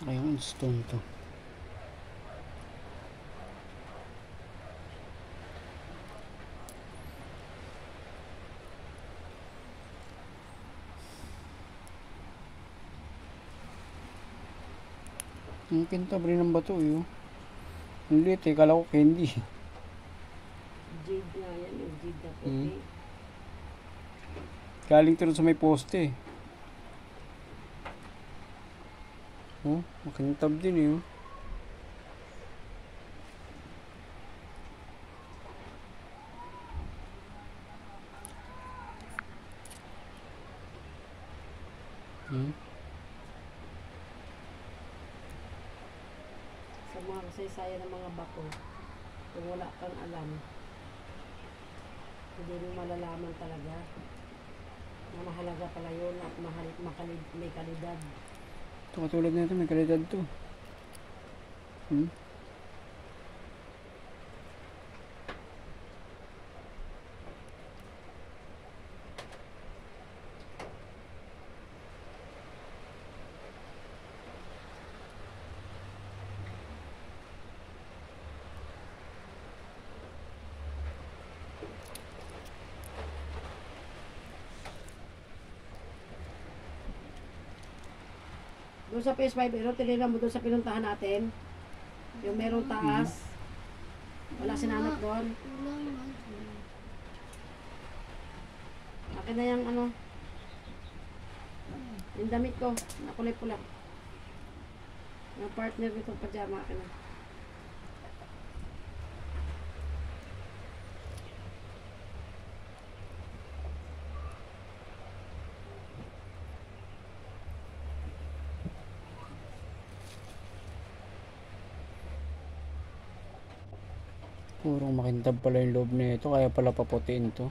Ayun, stone to. Ang kintab rin ng bato yun. Ang liit eh, kala ko candy. Jade nga yan, yung jade na puti. Galing to sa may poste. Oh, makintab din eh. Oh. Sa mga kasaysayan ng mga bato, kung wala kang alam, hindi mo malalaman talaga na mahalaga pala yun at may kalidad. Ito katulad nito, may kalidad to. Doon sa PS5, tinignan mo doon sa pinuntahan natin, yung merong taas, wala sinanap doon. Akin na yung ano, yung damit ko, na kulay pula. Yung partner nitong pajama, akin na. Purong makintab pala yung loob nito, kaya pala paputiin to.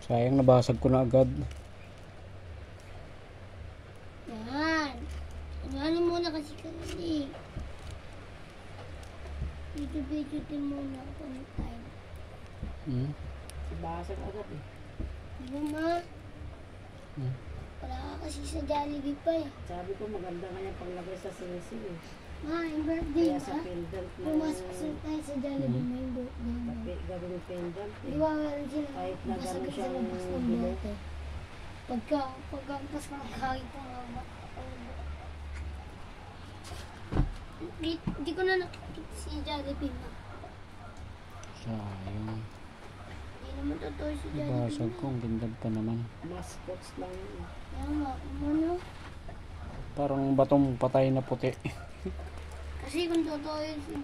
Sayang, nabasag ko na agad. Yan. Ano muna kasi kasi. Video din muna ako ng time. Basag agad eh. Diba ma? Wala ka kasi sa Jollibee pa eh. Sabi ko maganda nga yung panglagay sa sinisig eh. Ma, yung birthday Kaya sa ba? pendant na Pumasok sa tayo sa Jollibee mo yung birthday mo. gawing pendant eh. Di ba meron sila? Kahit na gano'n Masakit siyang sa labas ng bilo. dati. Pagkampas ka ng kahit pa nga. Di ko na nakikita si Jollibee ma. Sayang. Hindi naman totoo si Jollibee Nabasag ma. ko, ang gindab pa naman. Mascots lang yun eh. Kaya nga, ano? Parang batong patay na puti. Kasi kung totoo yun si